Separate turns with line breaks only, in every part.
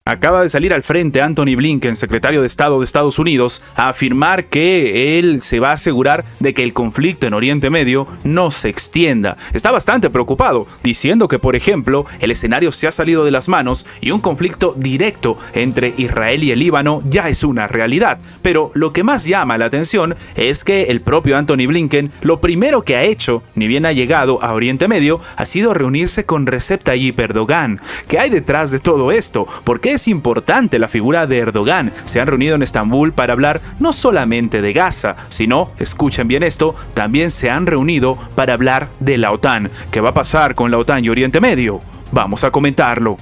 Acaba de salir al frente Antony Blinken, secretario de Estado de Estados Unidos, a afirmar que él se va a asegurar de que el conflicto en Oriente Medio no se extienda. Está bastante preocupado, diciendo que, por ejemplo, el escenario se ha salido de las manos y un conflicto directo entre Israel y el Líbano ya es una realidad. Pero lo que más llama la atención es que el propio Antony Blinken, lo primero que ha hecho, ni bien ha llegado a Oriente Medio, ha sido reunirse con Recep Tayyip Erdogan. ¿Qué hay detrás de todo esto? ¿Por qué es importante la figura de Erdogan? Se han reunido en Estambul para hablar no solamente de Gaza, sino, escuchen bien esto, también se han reunido para hablar de la OTAN. ¿Qué va a pasar con la OTAN y Oriente Medio? Vamos a comentarlo.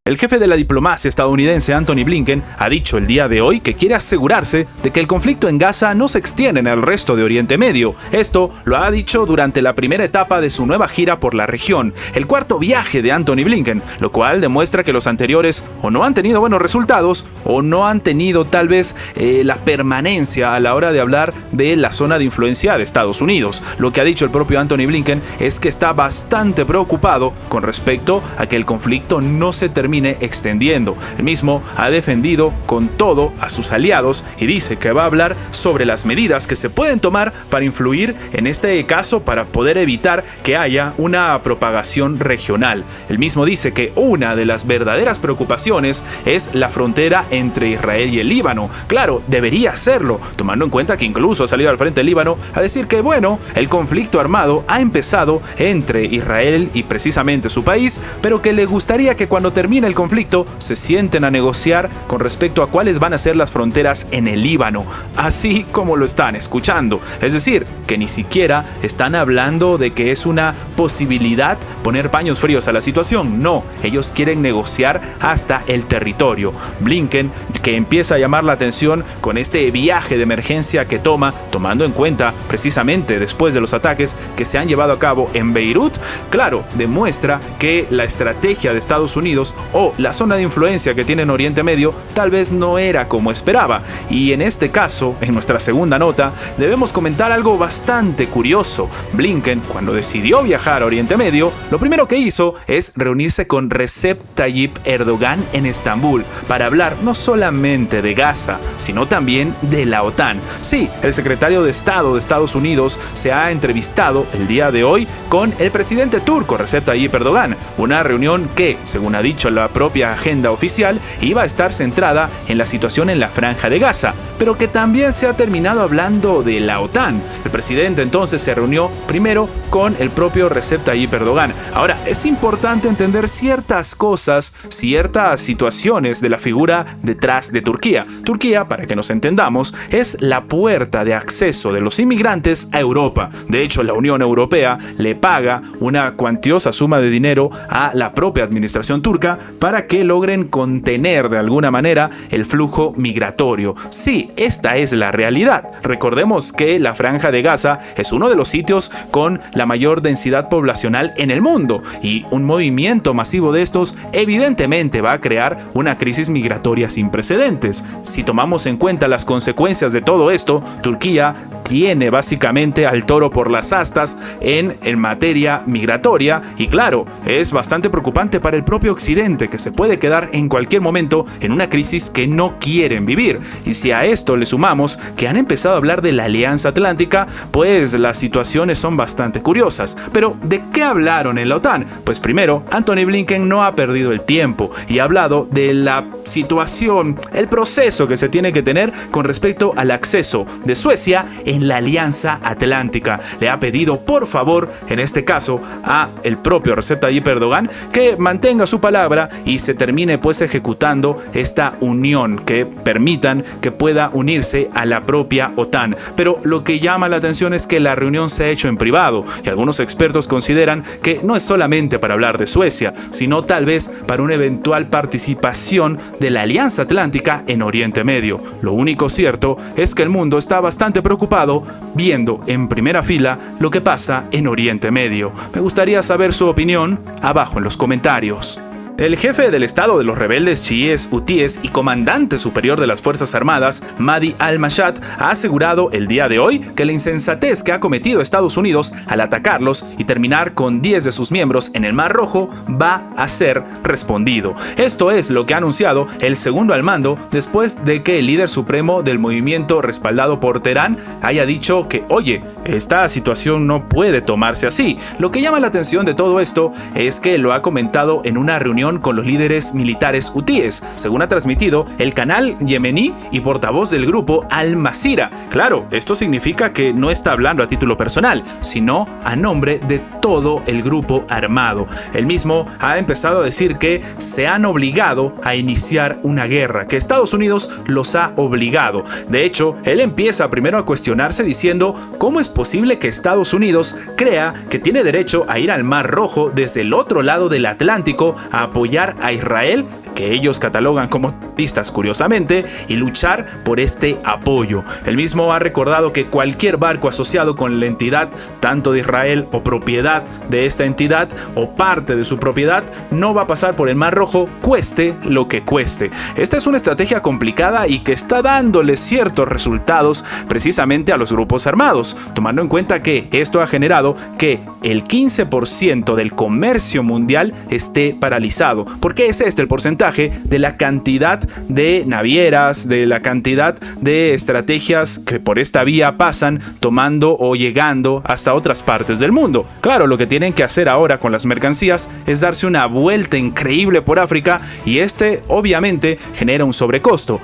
El jefe de la diplomacia estadounidense, Antony Blinken, ha dicho el día de hoy que quiere asegurarse de que el conflicto en Gaza no se extienda en el resto de Oriente Medio. Esto lo ha dicho durante la primera etapa de su nueva gira por la región, el cuarto viaje de Antony Blinken, lo cual demuestra que los anteriores o no han tenido buenos resultados o no han tenido tal vez la permanencia a la hora de hablar de la zona de influencia de Estados Unidos. Lo que ha dicho el propio Antony Blinken es que está bastante preocupado con respecto a que el conflicto no se termine extendiendo. El mismo ha defendido con todo a sus aliados y dice que va a hablar sobre las medidas que se pueden tomar para influir en este caso para poder evitar que haya una propagación regional. El mismo dice que una de las verdaderas preocupaciones es la frontera entre Israel y el Líbano. Claro, debería serlo, tomando en cuenta que incluso ha salido al frente del Líbano a decir que, bueno, el conflicto armado ha empezado entre Israel y precisamente su país, pero que le gustaría que cuando termine el conflicto se sienten a negociar con respecto a cuáles van a ser las fronteras en el Líbano, así como lo están escuchando. Es decir, que ni siquiera están hablando de que es una posibilidad poner paños fríos a la situación. No, ellos quieren negociar hasta el territorio. Blinken, que empieza a llamar la atención con este viaje de emergencia que toma, tomando en cuenta precisamente después de los ataques que se han llevado a cabo en Beirut, claro, demuestra que la estrategia de Estados Unidos o la zona de influencia que tiene en Oriente Medio tal vez no era como esperaba. Y en este caso, en nuestra segunda nota, debemos comentar algo bastante curioso. Blinken, cuando decidió viajar a Oriente Medio, lo primero que hizo es reunirse con Recep Tayyip Erdogan en Estambul para hablar no solamente de Gaza, sino también de la OTAN. Sí, el secretario de Estado de Estados Unidos se ha entrevistado el día de hoy con el presidente turco Recep Tayyip Erdogan, una reunión que, según ha dicho la propia agenda oficial, iba a estar centrada en la situación en la Franja de Gaza, pero que también se ha terminado hablando de la OTAN. El presidente entonces se reunió primero con el propio Recep Tayyip Erdogan. Ahora, es importante entender ciertas cosas, ciertas situaciones de la figura detrás de Turquía. Turquía, para que nos entendamos, es la puerta de acceso de los inmigrantes a Europa. De hecho, la Unión Europea le paga una cuantiosa suma de dinero a la propia administración turca para que logren contener de alguna manera el flujo migratorio. Sí, esta es la realidad. Recordemos que la Franja de Gaza es uno de los sitios con la mayor densidad poblacional en el mundo y un movimiento masivo de estos evidentemente va a crear una crisis migratoria sin precedentes. Si tomamos en cuenta las consecuencias de todo esto, Turquía tiene básicamente al toro por las astas en materia migratoria y claro, es bastante preocupante para el propio Occidente, que se puede quedar en cualquier momento en una crisis que no quieren vivir. Y si a esto le sumamos que han empezado a hablar de la Alianza Atlántica, pues las situaciones son bastante curiosas. Pero ¿de qué hablaron en la OTAN? Pues primero, Antony Blinken no ha perdido el tiempo y ha hablado de la situación, el proceso que se tiene que tener con respecto al acceso de Suecia en la Alianza Atlántica. Le ha pedido, por favor, en este caso, a el propio Recep Tayyip Erdogan que mantenga su palabra y se termine pues ejecutando esta unión, que permitan que pueda unirse a la propia OTAN. Pero lo que llama la atención es que la reunión se ha hecho en privado y algunos expertos consideran que no es solamente para hablar de Suecia, sino tal vez para una eventual participación de la Alianza Atlántica en Oriente Medio. Lo único cierto es que el mundo está bastante preocupado viendo en primera fila lo que pasa en Oriente Medio. Me gustaría saber su opinión abajo en los comentarios. El jefe del Estado de los rebeldes chiíes hutíes y comandante superior de las Fuerzas Armadas, Mahdi al-Mashat, ha asegurado el día de hoy que la insensatez que ha cometido Estados Unidos al atacarlos y terminar con 10 de sus miembros en el Mar Rojo va a ser respondido. Esto es lo que ha anunciado el segundo al mando después de que el líder supremo del movimiento respaldado por Teherán haya dicho que, oye, esta situación no puede tomarse así. Lo que llama la atención de todo esto es que lo ha comentado en una reunión con los líderes militares hutíes, según ha transmitido el canal yemení y portavoz del grupo Al-Masira. Claro, esto significa que no está hablando a título personal, sino a nombre de todo el grupo armado. Él mismo ha empezado a decir que se han obligado a iniciar una guerra, que Estados Unidos los ha obligado. De hecho, él empieza primero a cuestionarse diciendo cómo es posible que Estados Unidos crea que tiene derecho a ir al Mar Rojo desde el otro lado del Atlántico a apoyar a Israel, que ellos catalogan como terroristas curiosamente, y luchar por este apoyo. Él mismo ha recordado que cualquier barco asociado con la entidad, tanto de Israel o propiedad de esta entidad o parte de su propiedad, no va a pasar por el Mar Rojo, cueste lo que cueste. Esta es una estrategia complicada y que está dándole ciertos resultados precisamente a los grupos armados, tomando en cuenta que esto ha generado que el 15% del comercio mundial esté paralizado, porque es este el porcentaje de la cantidad de navieras, de la cantidad de estrategias que por esta vía pasan tomando o llegando hasta otras partes del mundo. Claro, lo que tienen que hacer ahora con las mercancías es darse una vuelta increíble por África y este obviamente genera un sobrecosto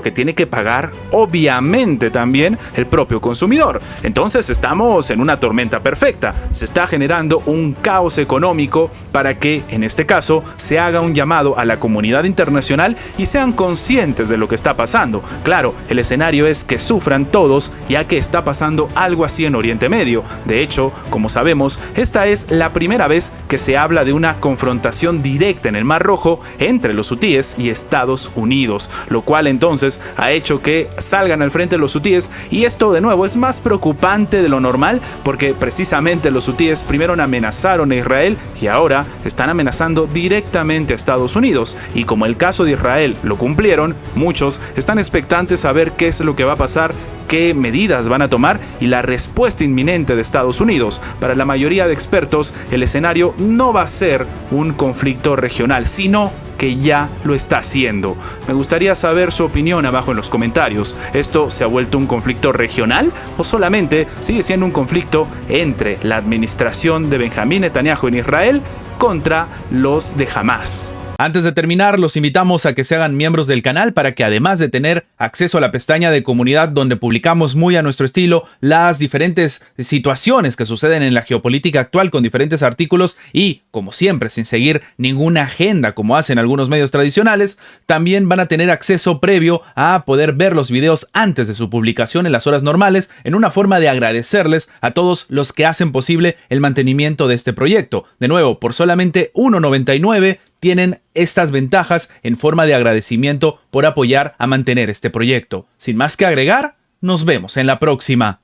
que tiene que pagar obviamente también el propio consumidor. Entonces estamos en una tormenta perfecta. Se está generando un caos económico para que en este caso se haga un llamado a la comunidad internacional y sean conscientes de lo que está pasando. Claro, el escenario es que sufran todos, ya que está pasando algo así en Oriente Medio. De hecho, como sabemos, esta es la primera vez que se habla de una confrontación directa en el Mar Rojo entre los hutíes y Estados Unidos, lo cual entonces ha hecho que salgan al frente los hutíes, y esto de nuevo es más preocupante de lo normal porque precisamente los hutíes primero amenazaron a Israel y ahora están amenazando directamente a Estados Unidos. Y como el caso de Israel lo cumplieron, muchos están expectantes a ver qué es lo que va a pasar, qué medidas van a tomar y la respuesta inminente de Estados Unidos. Para la mayoría de expertos, el escenario no va a ser un conflicto regional, sino que ya lo está haciendo. Me gustaría saber su opinión abajo en los comentarios. ¿Esto se ha vuelto un conflicto regional o solamente sigue siendo un conflicto entre la administración de Benjamín Netanyahu en Israel contra los de Hamas?
Antes de terminar, los invitamos a que se hagan miembros del canal para que, además de tener acceso a la pestaña de comunidad donde publicamos muy a nuestro estilo las diferentes situaciones que suceden en la geopolítica actual con diferentes artículos y, como siempre, sin seguir ninguna agenda como hacen algunos medios tradicionales, también van a tener acceso previo a poder ver los videos antes de su publicación en las horas normales, en una forma de agradecerles a todos los que hacen posible el mantenimiento de este proyecto. De nuevo, por solamente $1.99 tienen estas ventajas en forma de agradecimiento por apoyar a mantener este proyecto. Sin más que agregar, nos vemos en la próxima.